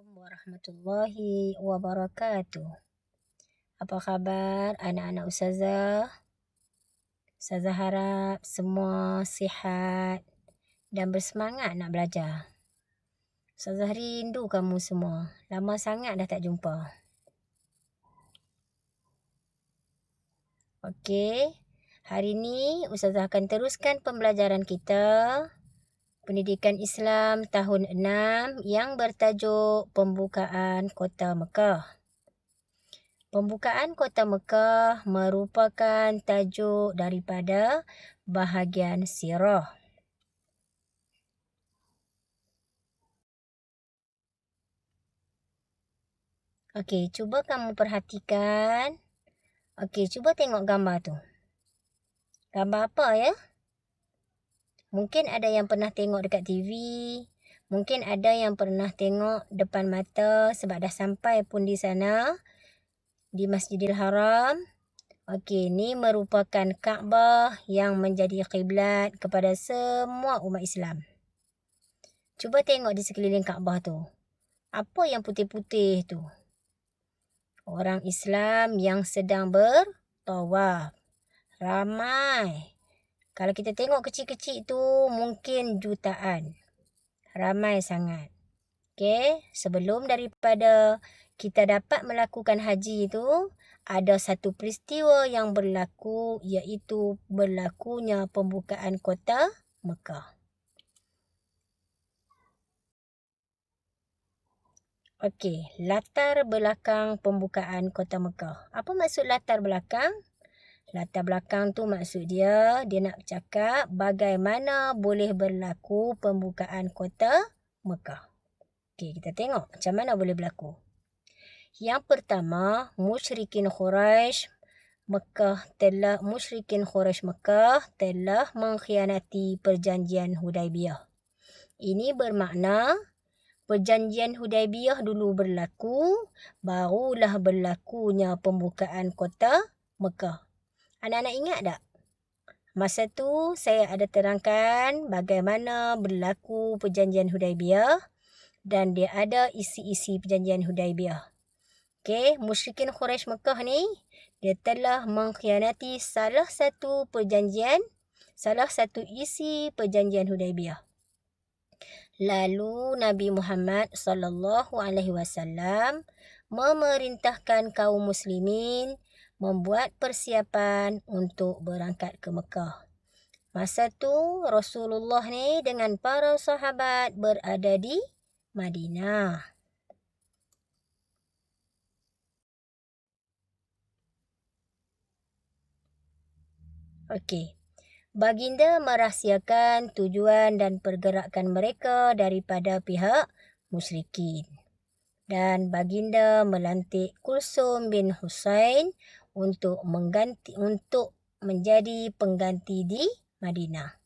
Assalamualaikum warahmatullahi wabarakatuh. Apa khabar anak-anak Ustazah? Ustazah harap semua sihat dan bersemangat nak belajar. Ustazah rindu kamu semua. Lama sangat dah tak jumpa. Okey, hari ni Ustazah akan teruskan pembelajaran kita Pendidikan Islam tahun 6 yang bertajuk Pembukaan Kota Mekah. Pembukaan Kota Mekah merupakan tajuk daripada bahagian sirah. Okey, cuba kamu perhatikan. Okey, cuba tengok gambar tu. Gambar apa ya? Mungkin ada yang pernah tengok dekat TV. Mungkin ada yang pernah tengok depan mata sebab dah sampai pun di sana. Di Masjidil Haram. Okey, ni merupakan Kaabah yang menjadi kiblat kepada semua umat Islam. Cuba tengok di sekeliling Kaabah tu. Apa yang putih-putih tu? Orang Islam yang sedang bertawaf. Ramai. Kalau kita tengok kecil-kecil tu mungkin jutaan. Ramai sangat. Okey, sebelum daripada kita dapat melakukan haji tu, ada satu peristiwa yang berlaku iaitu berlakunya pembukaan kota Mekah. Okey, latar belakang pembukaan kota Mekah. Apa maksud latar belakang? Latar belakang tu maksud dia nak cakap bagaimana boleh berlaku pembukaan kota Mekah. Okey, kita tengok macam mana boleh berlaku. Yang pertama, musyrikin Quraisy Mekah telah mengkhianati perjanjian Hudaibiyah. Ini bermakna perjanjian Hudaibiyah dulu berlaku, barulah berlakunya pembukaan kota Mekah. Anak-anak ingat tak? Masa tu saya ada terangkan bagaimana berlaku perjanjian Hudaibiyah dan dia ada isi-isi perjanjian Hudaibiyah. Okey, musyrikin Quraisy Mekah ni dia telah mengkhianati salah satu isi perjanjian Hudaibiyah. Lalu Nabi Muhammad SAW memerintahkan kaum muslimin membuat persiapan untuk berangkat ke Mekah. Masa tu Rasulullah ni dengan para sahabat berada di Madinah. Okey. Baginda merahsiakan tujuan dan pergerakan mereka daripada pihak musyrikin. Dan baginda melantik Kulsum bin Husain untuk menjadi pengganti di Madinah.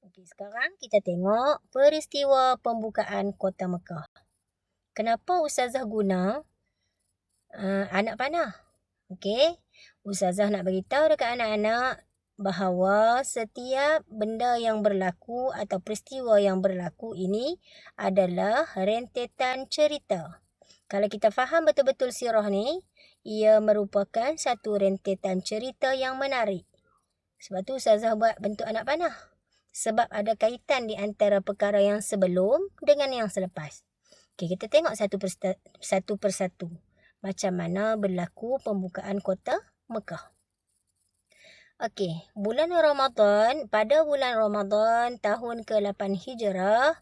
Okey, sekarang kita tengok peristiwa pembukaan kota Mekah. Kenapa Ustazah guna anak panah? Okey, Ustazah nak beritahu dekat anak-anak bahawa setiap benda yang berlaku atau peristiwa yang berlaku ini adalah rentetan cerita. Kalau kita faham betul-betul sirah ni, ia merupakan satu rentetan cerita yang menarik. Sebab tu Ustazah buat bentuk anak panah. Sebab ada kaitan di antara perkara yang sebelum dengan yang selepas. Okey, kita tengok satu persatu. Macam mana berlaku pembukaan kota Mekah. Okey, pada bulan Ramadan tahun ke-8 Hijrah,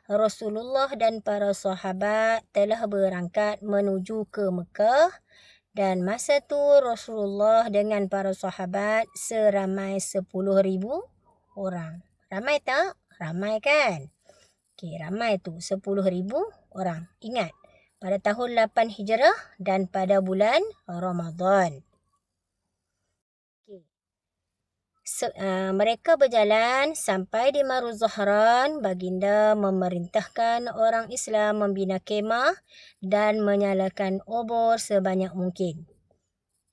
Rasulullah dan para sahabat telah berangkat menuju ke Mekah dan masa tu Rasulullah dengan para sahabat seramai 10,000 orang. Ramai tak? Ramai kan? Okey, ramai tu 10,000 orang. Ingat, pada tahun 8 Hijrah dan pada bulan Ramadan. Mereka berjalan sampai di Maruz Zahran. Baginda memerintahkan orang Islam membina kemah dan menyalakan obor sebanyak mungkin.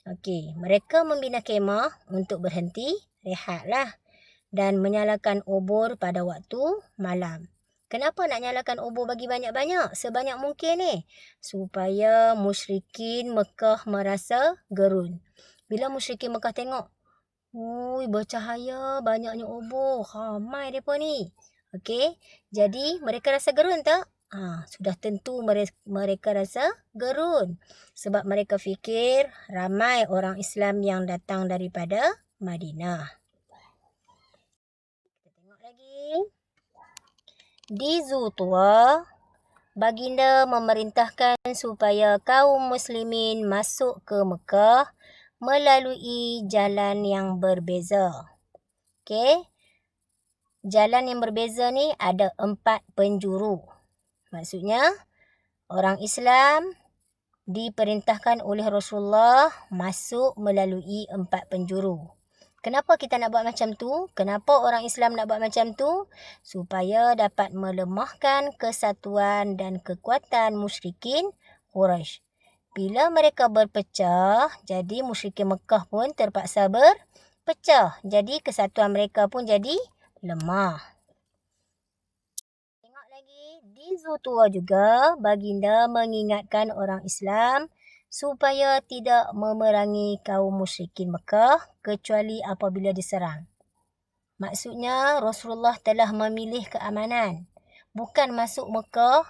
Okey, mereka membina kemah untuk berhenti, rehatlah dan menyalakan obor pada waktu malam. Kenapa nak nyalakan obor bagi banyak-banyak? Sebanyak mungkin ni. Supaya musyrikin Mekah merasa gerun. Bila musyrikin Mekah tengok, ui, bercahaya, banyaknya obor. Ramai mereka ni. Okey, jadi mereka rasa gerun tak? Sudah tentu mereka rasa gerun. Sebab mereka fikir ramai orang Islam yang datang daripada Madinah. Kita tengok lagi. Di Zultua, baginda memerintahkan supaya kaum muslimin masuk ke Mekah melalui jalan yang berbeza. Okey. Jalan yang berbeza ni ada 4 penjuru. Maksudnya, orang Islam diperintahkan oleh Rasulullah masuk melalui 4 penjuru. Kenapa kita nak buat macam tu? Kenapa orang Islam nak buat macam tu? Supaya dapat melemahkan kesatuan dan kekuatan musyrikin Quraisy. Bila mereka berpecah, jadi musyrikin Mekah pun terpaksa berpecah. Jadi kesatuan mereka pun jadi lemah. Tengok lagi, di Zultua juga baginda mengingatkan orang Islam supaya tidak memerangi kaum musyrikin Mekah kecuali apabila diserang. Maksudnya Rasulullah telah memilih keamanan. Bukan masuk Mekah,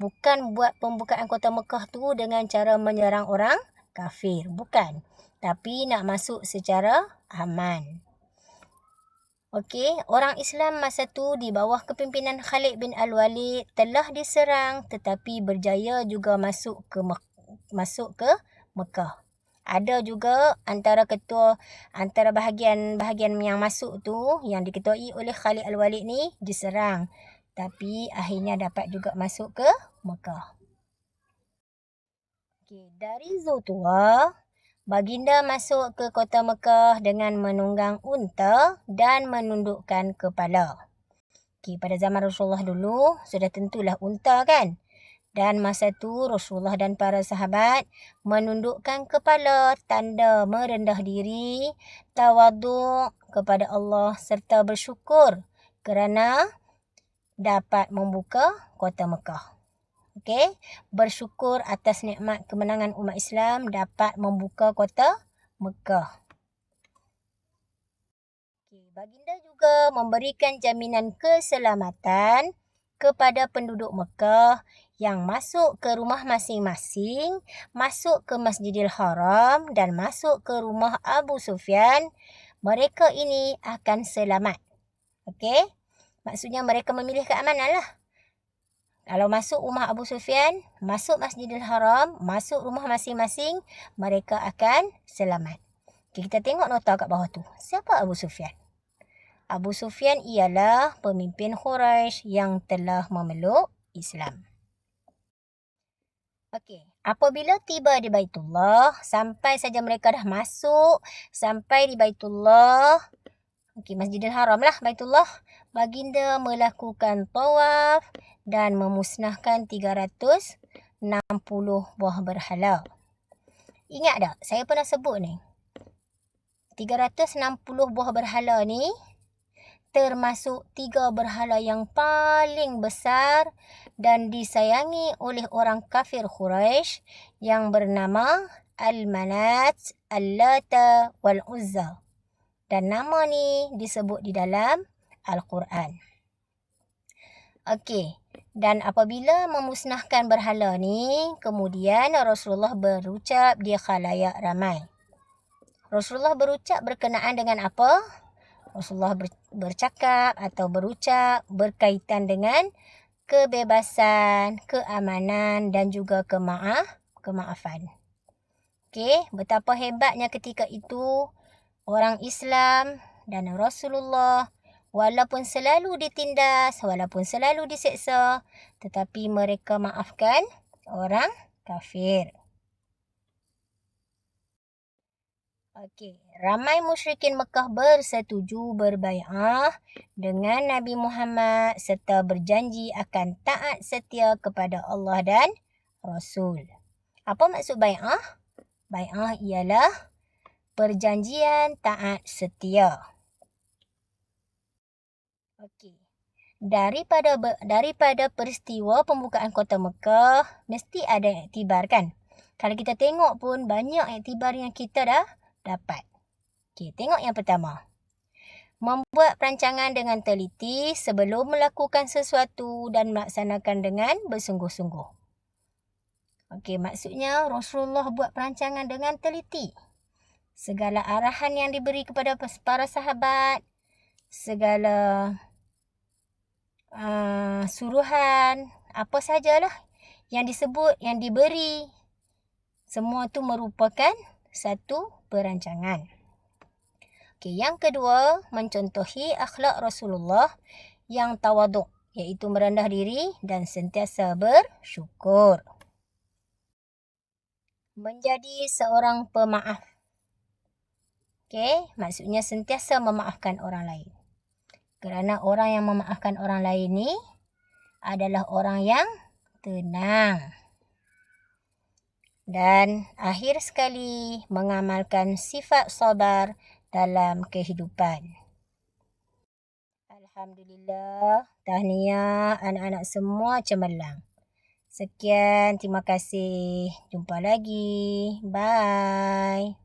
bukan buat pembukaan kota Mekah tu dengan cara menyerang orang kafir. Bukan. Tapi nak masuk secara aman. Okey, orang Islam masa tu di bawah kepimpinan Khalid bin Al-Walid telah diserang tetapi berjaya juga masuk ke Mekah. Ada juga antara bahagian yang masuk tu yang diketuai oleh Khalid Al-Walid ni diserang. Tapi akhirnya dapat juga masuk ke Mekah. Okey, dari Zultua, baginda masuk ke kota Mekah dengan menunggang unta dan menundukkan kepala. Okey, pada zaman Rasulullah dulu, sudah tentulah unta kan? Dan masa tu Rasulullah dan para sahabat menundukkan kepala tanda merendah diri, tawaduk kepada Allah serta bersyukur kerana dapat membuka kota Mekah. Okey, bersyukur atas nikmat kemenangan umat Islam dapat membuka kota Mekah. Okey, baginda juga memberikan jaminan keselamatan kepada penduduk Mekah yang masuk ke rumah masing-masing, masuk ke Masjidil Haram dan masuk ke rumah Abu Sufyan. Mereka ini akan selamat. Okey, maksudnya mereka memilih keamanan lah. Kalau masuk rumah Abu Sufyan, masuk Masjidil Haram, masuk rumah masing-masing, mereka akan selamat. Okay, kita tengok nota kat bawah tu. Siapa Abu Sufyan? Abu Sufyan ialah pemimpin Quraisy yang telah memeluk Islam. Okey, apabila tiba di Baitullah, sampai saja mereka dah masuk, sampai di Baitullah, Masjidil Haram lah, Baitullah, baginda melakukan tawaf dan memusnahkan 360 buah berhala. Ingat tak? Saya pernah sebut ni. 360 buah berhala ni termasuk 3 berhala yang paling besar dan disayangi oleh orang kafir Quraisy yang bernama Al-Manat, Al-Lata, Wal-Uzza. Dan nama ni disebut di dalam Al-Quran. Okey, dan apabila memusnahkan berhala ni, kemudian Rasulullah berucap di khalayak ramai. Rasulullah berucap berkenaan dengan apa? Rasulullah bercakap atau berucap berkaitan dengan kebebasan, keamanan dan juga kemaafan. Okey, betapa hebatnya ketika itu orang Islam dan Rasulullah walaupun selalu ditindas, walaupun selalu diseksa, tetapi mereka maafkan orang kafir. Okey, ramai musyrikin Mekah bersetuju berbai'ah dengan Nabi Muhammad serta berjanji akan taat setia kepada Allah dan Rasul. Apa maksud bai'ah? Bai'ah ialah perjanjian taat setia. Okey. daripada peristiwa pembukaan kota Mekah, mesti ada iktibar kan? Kalau kita tengok pun banyak iktibar yang kita dah dapat. Okey, tengok yang pertama. Membuat perancangan dengan teliti sebelum melakukan sesuatu dan melaksanakan dengan bersungguh-sungguh. Okey, maksudnya Rasulullah buat perancangan dengan teliti. Segala arahan yang diberi kepada para sahabat, segala suruhan, apa sajalah yang disebut, yang diberi, semua tu merupakan satu perancangan. Okey, yang kedua, mencontohi akhlak Rasulullah yang tawaduk, iaitu merendah diri dan sentiasa bersyukur. Menjadi seorang pemaaf. Okey, maksudnya sentiasa memaafkan orang lain. Kerana orang yang memaafkan orang lain ni adalah orang yang tenang. Dan akhir sekali, mengamalkan sifat sabar dalam kehidupan. Alhamdulillah, tahniah anak-anak semua cemerlang. Sekian, terima kasih. Jumpa lagi. Bye.